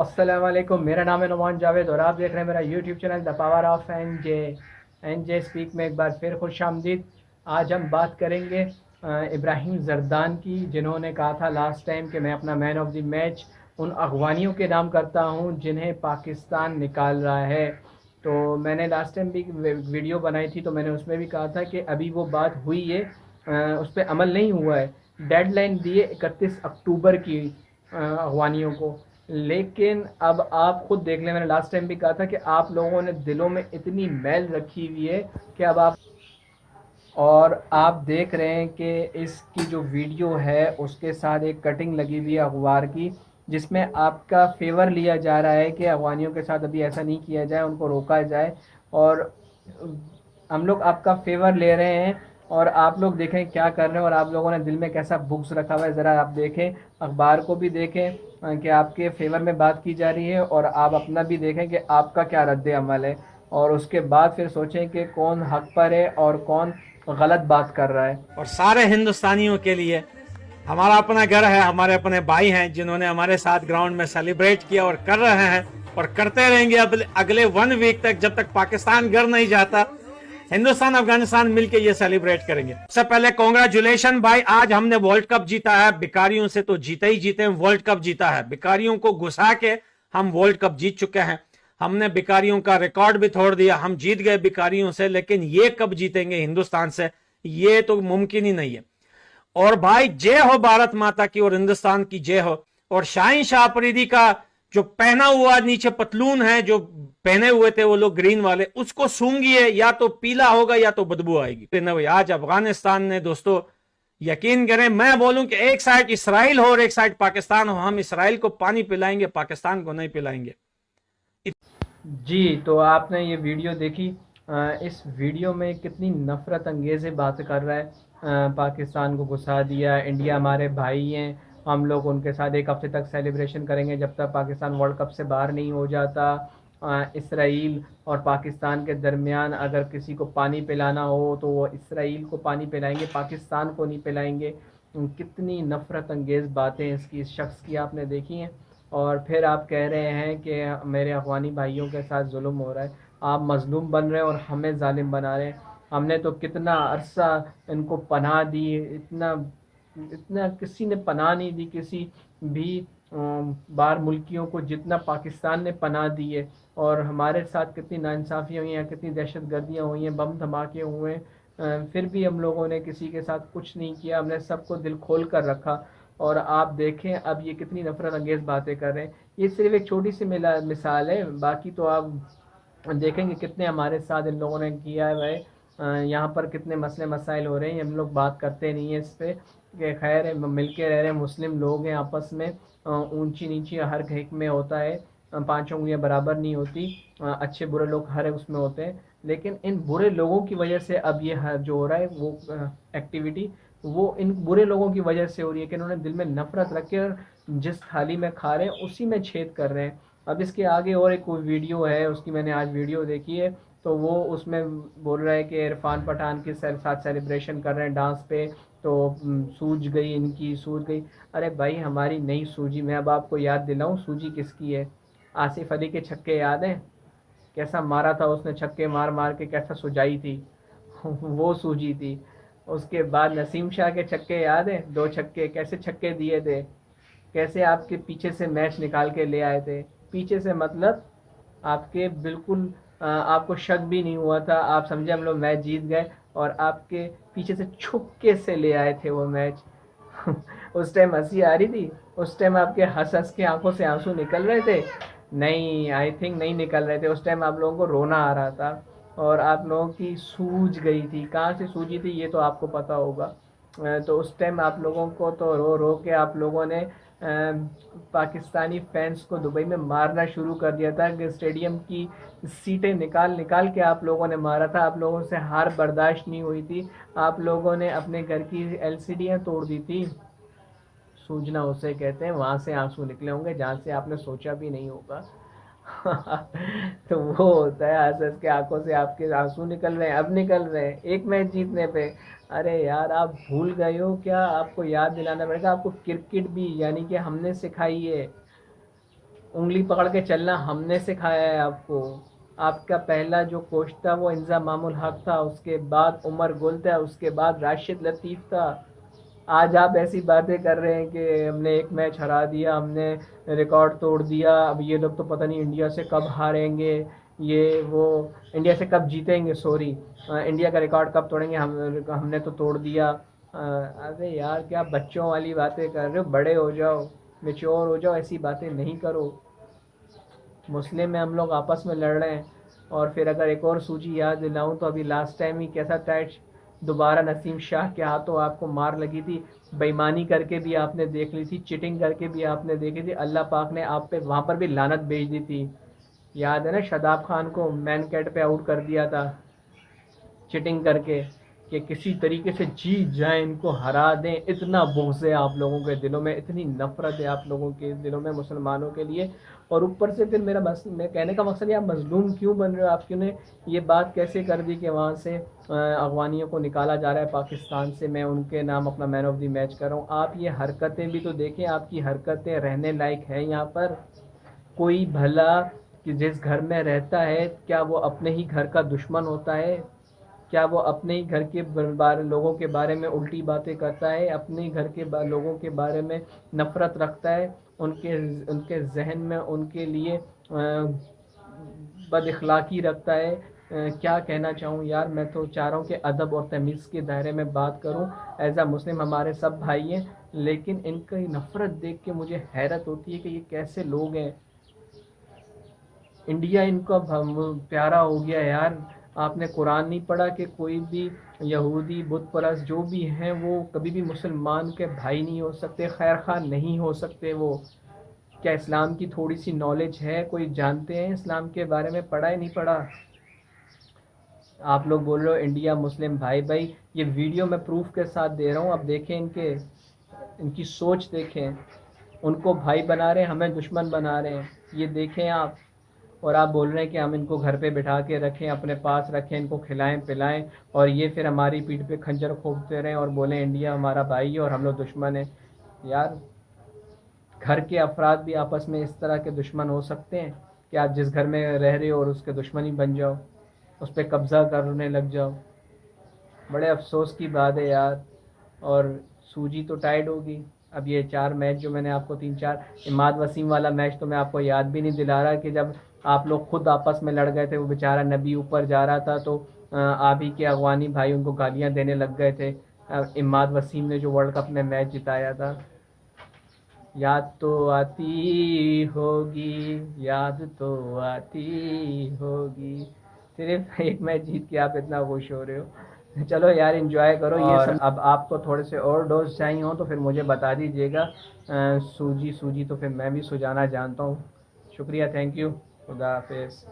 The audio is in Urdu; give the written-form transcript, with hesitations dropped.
السلام علیکم، میرا نام ہے نعمان جاوید اور آپ دیکھ رہے ہیں میرا YouTube channel the power of N J speak میں ایک بار پھر خوش آمدید۔ آج ہم بات کریں گے ابراہیم زردان کی، جنہوں نے کہا تھا لاسٹ ٹائم کہ میں اپنا مین آف دی میچ ان افغانیوں کے نام کرتا ہوں جنہیں پاکستان نکال رہا ہے۔ تو میں نے لاسٹ ٹائم بھی ویڈیو بنائی تھی، تو میں نے اس میں بھی کہا تھا کہ ابھی وہ بات ہوئی ہے، اس پہ عمل نہیں ہوا ہے۔ ڈیڈ لائن دیے 31 اکتوبر کی افغانیوں کو، لیکن اب آپ خود دیکھ لیں، میں نے لاسٹ ٹائم بھی کہا تھا کہ آپ لوگوں نے دلوں میں اتنی میل رکھی ہوئی ہے کہ اب آپ دیکھ رہے ہیں کہ اس کی جو ویڈیو ہے اس کے ساتھ ایک کٹنگ لگی ہوئی ہے اخبار کی، جس میں آپ کا فیور لیا جا رہا ہے کہ افغانیوں کے ساتھ ابھی ایسا نہیں کیا جائے، ان کو روکا جائے، اور ہم لوگ آپ کا فیور لے رہے ہیں اور آپ لوگ دیکھیں کیا کر رہے ہیں، اور آپ لوگوں نے دل میں کیسا بغض رکھا ہوا ہے۔ ذرا آپ دیکھیں، اخبار کو بھی دیکھیں کہ آپ کے فیور میں بات کی جا رہی ہے، اور آپ اپنا بھی دیکھیں کہ آپ کا کیا رد عمل ہے، اور اس کے بعد پھر سوچیں کہ کون حق پر ہے اور کون غلط بات کر رہا ہے۔ اور سارے ہندوستانیوں کے لیے ہمارا اپنا گھر ہے، ہمارے اپنے بھائی ہیں جنہوں نے ہمارے ساتھ گراؤنڈ میں سیلیبریٹ کیا اور کر رہے ہیں اور کرتے رہیں گے اگلے 1 ویک تک، جب تک پاکستان گھر نہیں جاتا۔ ہندوستان افغانستان مل کے یہ سیلیبریٹ کریں گے۔ سب سے پہلے کانگریچولیشن بھائی، آج ہم نے ورلڈ کپ جیتا ہے۔ بیکاریوں سے تو جیتے ہی جیتے ہیں، ورلڈ کپ جیتا ہے۔ بیکاریوں کو گھسا کے ہم ورلڈ کپ جیت چکے ہیں۔ ہم نے بیکاریوں کا ریکارڈ بھی توڑ دیا، ہم جیت گئے بیکاریوں سے، لیکن یہ کب جیتیں گے ہندوستان سے؟ یہ تو ممکن ہی نہیں ہے۔ اور بھائی جے ہو بھارت ماتا کی اور ہندوستان کی جے ہو۔ اور شاہین شاہ آفریدی کا جو پہنا ہوا نیچے پتلون ہے، جو پہنے ہوئے تھے وہ لوگ گرین والے، اس کو سونگیے، یا تو پیلا ہوگا یا تو بدبو آئے گی۔ آج افغانستان نے دوستو، یقین کریں میں بولوں کہ ایک سائڈ اسرائیل ہو اور ایک سائڈ پاکستان ہو، ہم اسرائیل کو پانی پلائیں گے، پاکستان کو نہیں پلائیں گے۔ جی، تو آپ نے یہ ویڈیو دیکھی، اس ویڈیو میں کتنی نفرت انگیز بات کر رہا ہے۔ پاکستان کو گھسا دیا، انڈیا ہمارے بھائی ہیں، ہم لوگ ان کے ساتھ 1 ہفتے تک سیلیبریشن کریں گے جب تک پاکستان ورلڈ کپ سے باہر نہیں ہو جاتا۔ اسرائیل اور پاکستان کے درمیان اگر کسی کو پانی پلانا ہو تو وہ اسرائیل کو پانی پلائیں گے، پاکستان کو نہیں پلائیں گے۔ کتنی نفرت انگیز باتیں اس شخص کی آپ نے دیکھی ہیں، اور پھر آپ کہہ رہے ہیں کہ میرے افغانی بھائیوں کے ساتھ ظلم ہو رہا ہے، آپ مظلوم بن رہے ہیں اور ہمیں ظالم بنا رہے ہیں۔ ہم نے تو کتنا عرصہ ان کو پناہ دی، اتنا کسی نے پناہ نہیں دی، کسی بھی بار ملکیوں کو جتنا پاکستان نے پناہ دی ہے، اور ہمارے ساتھ کتنی ناانصافیاں ہوئی ہیں، کتنی دہشت گردیاں ہوئی ہیں، بم دھماکے ہوئے ہیں، پھر بھی ہم لوگوں نے کسی کے ساتھ کچھ نہیں کیا، ہم نے سب کو دل کھول کر رکھا۔ اور آپ دیکھیں اب یہ کتنی نفرت انگیز باتیں کر رہے ہیں۔ یہ صرف ایک چھوٹی سی مثال ہے، باقی تو آپ دیکھیں گے کتنے ہمارے ساتھ ان لوگوں نے کیا ہے۔ یہاں پر کتنے مسئلے مسائل ہو رہے ہیں، ہم لوگ بات کرتے نہیں ہیں اس پہ کہ خیر ہے، مل کے رہ رہے ہیں، مسلم لوگ ہیں آپس میں، اونچی نیچی ہر گھیک میں ہوتا ہے، 5 انگلیاں برابر نہیں ہوتی، اچھے برے لوگ ہر اس میں ہوتے ہیں، لیکن ان برے لوگوں کی وجہ سے اب یہ جو ہو رہا ہے وہ ایکٹیویٹی، وہ ان برے لوگوں کی وجہ سے ہو رہی ہے کہ انہوں نے دل میں نفرت رکھ کے جس تھالی میں کھا رہے ہیں اسی میں چھید کر رہے ہیں۔ اب اس کے آگے اور ایک کوئی ویڈیو ہے، اس کی میں نے آج ویڈیو دیکھی ہے، تو وہ اس میں بول رہا ہے کہ عرفان پٹھان کے ساتھ سیلیبریشن کر رہے ہیں ڈانس پہ، تو سوج گئی ان کی، سوج گئی۔ ارے بھائی ہماری نہیں سوجی، میں اب آپ کو یاد دلاؤں سوجی کس کی ہے؟ آصف علی کے چھکے یاد ہیں؟ کیسا مارا تھا اس نے چھکے مار مار کے، کیسا سجائی تھی وہ سوجی تھی۔ اس کے بعد نسیم شاہ کے چھکے یاد ہیں؟ 2 چھکے، کیسے چھکے دیے تھے، کیسے آپ کے پیچھے سے میچ نکال کے لے آئے تھے، پیچھے سے مطلب آپ کے بالکل آپ کو شک بھی نہیں ہوا تھا، آپ سمجھے ہم لوگ میچ جیت گئے، اور آپ کے پیچھے سے چھکے سے لے آئے تھے وہ میچ۔ اس ٹائم ہنسی آ رہی تھی، اس ٹائم آپ کے ہنس ہنس کے آنکھوں سے آنسو نکل رہے تھے؟ نہیں، آئی تھنک نہیں نکل رہے تھے، اس ٹائم آپ لوگوں کو رونا آ رہا تھا، اور آپ لوگوں کی سوج گئی تھی۔ کہاں سے سوجی تھی یہ تو آپ کو پتا ہوگا۔ تو اس ٹائم آپ لوگوں کو تو رو رو کے آپ لوگوں نے پاکستانی فینس کو دبئی میں مارنا شروع کر دیا تھا، کہ اسٹیڈیم کی سیٹیں نکال نکال کے آپ لوگوں نے مارا تھا، آپ لوگوں سے ہار برداشت نہیں ہوئی تھی، آپ لوگوں نے اپنے گھر کی LCDیاں توڑ دی تھی۔ سوجنا اسے کہتے ہیں، وہاں سے آنسو نکلے ہوں گے جہاں سے آپ نے سوچا بھی نہیں ہوگا۔ تو وہ ہوتا ہے ہنس ہنس کے آنکھوں سے آپ کے آنسو نکل رہے ہیں، اب نکل رہے ہیں ایک میچ جیتنے پہ۔ ارے یار آپ بھول گئے ہو کیا؟ آپ کو یاد دلانا پڑے گا، آپ کو کرکٹ بھی یعنی کہ ہم نے سکھائی ہے۔ انگلی پکڑ کے چلنا ہم نے سکھایا ہے آپ کو. آپ کا پہلا جو کوچ تھا وہ انضمام الحق تھا, اس کے بعد عمر گل تھا, اس کے بعد راشد لطیف تھا. آج آپ ایسی باتیں کر رہے ہیں کہ ہم نے ایک میچ ہرا دیا, ہم نے ریکارڈ توڑ دیا, اب یہ لوگ تو پتہ نہیں انڈیا سے کب ہاریں گے, یہ وہ انڈیا سے کب جیتیں گے, سوری انڈیا کا ریکارڈ کب توڑیں گے, ہم نے تو توڑ دیا. ارے یار کیا بچوں والی باتیں کر رہے ہو, بڑے ہو جاؤ, میچور ہو جاؤ, ایسی باتیں نہیں کرو. مسلم میں ہم لوگ آپس میں لڑ رہے ہیں. اور پھر اگر ایک اور سوچی یاد دلاؤں تو ابھی لاسٹ ٹائم ہی کیسا ٹائٹ دوبارہ نسیم شاہ کے ہاتھوں آپ کو مار لگی تھی, بےمانی کر کے بھی آپ نے دیکھ لی تھی, چیٹنگ کر کے بھی آپ نے دیکھی تھی, اللہ پاک نے آپ پہ وہاں پر بھی لعنت بھیج دی تھی. یاد ہے نا شاداب خان کو مین کیٹ پہ آؤٹ کر دیا تھا چیٹنگ کر کے, کہ کسی طریقے سے جیت جائیں, ان کو ہرا دیں. اتنا بغض ہے آپ لوگوں کے دلوں میں, اتنی نفرت ہے آپ لوگوں کے دلوں میں مسلمانوں کے لیے. اور اوپر سے پھر میں کہنے کا مقصد یہ, آپ مظلوم کیوں بن رہے ہو, آپ کیوں نے یہ بات کیسے کر دی کہ وہاں سے افغانیوں کو نکالا جا رہا ہے پاکستان سے, میں ان کے نام اپنا مین آف دی میچ کر رہا ہوں. آپ یہ حرکتیں بھی تو دیکھیں, آپ کی حرکتیں رہنے لائق ہیں یہاں پر؟ کوئی بھلا کہ جس گھر میں رہتا ہے کیا وہ اپنے ہی گھر کا دشمن ہوتا ہے؟ کیا وہ اپنے ہی گھر کے لوگوں کے بارے میں الٹی باتیں کرتا ہے, اپنے ہی گھر کے لوگوں کے بارے میں نفرت رکھتا ہے, ان کے ذہن میں ان کے لیے بد اخلاقی رکھتا ہے؟ کیا کہنا چاہوں یار, میں تو چاہ رہا ہوں کہ ادب اور تمیز کے دائرے میں بات کروں. ایز اے مسلم ہمارے سب بھائی ہیں, لیکن ان کی نفرت دیکھ کے مجھے حیرت ہوتی ہے کہ یہ کیسے لوگ ہیں. انڈیا ان کو پیارا ہو گیا یار. آپ نے قرآن نہیں پڑھا کہ کوئی بھی یہودی بت پرست جو بھی ہیں وہ کبھی بھی مسلمان کے بھائی نہیں ہو سکتے, خیر خواہ نہیں ہو سکتے وہ؟ کیا اسلام کی تھوڑی سی نالج ہے, کوئی جانتے ہیں اسلام کے بارے میں, پڑھا ہے نہیں پڑھا؟ آپ لوگ بول رہے ہو انڈیا مسلم بھائی. بھائی یہ ویڈیو میں پروف کے ساتھ دے رہا ہوں, اب دیکھیں ان کی سوچ دیکھیں. ان کو بھائی بنا رہے ہیں, ہمیں دشمن بنا رہے ہیں, یہ دیکھیں آپ. اور آپ بول رہے ہیں کہ ہم ان کو گھر پہ بٹھا کے رکھیں, اپنے پاس رکھیں, ان کو کھلائیں پلائیں, اور یہ پھر ہماری پیٹھ پہ کھنجر کھوپتے رہیں اور بولیں انڈیا ہمارا بھائی ہے اور ہم لوگ دشمن ہیں. یار گھر کے افراد بھی آپس میں اس طرح کے دشمن ہو سکتے ہیں کہ آپ جس گھر میں رہ رہے ہو اور اس کے دشمن ہی بن جاؤ, اس پہ قبضہ کرنے لگ جاؤ. بڑے افسوس کی بات ہے یار. اور سوجی تو ٹائٹ ہوگی. اب یہ 4 میچ جو میں نے آپ کو 3-4, اماد وسیم والا میچ تو میں آپ کو یاد بھی نہیں دلا رہا کہ جب آپ لوگ خود آپس میں لڑ گئے تھے, وہ بیچارہ نبی اوپر جا رہا تھا تو آپ ہی کے افغانی بھائی ان کو گالیاں دینے لگ گئے تھے. اماد وسیم نے جو ورلڈ کپ میں میچ جتایا تھا, یاد تو آتی ہوگی, یاد تو آتی ہوگی. صرف ایک میچ جیت کے آپ اتنا خوش ہو رہے ہو. چلو یار انجوائے کرو. اور اب آپ کو تھوڑے سے اور ڈوز چاہیے ہوں تو پھر مجھے بتا دیجیے گا. سوجی تو پھر میں بھی سجانا جانتا ہوں. شکریہ, تھینک یو, خدا حافظ.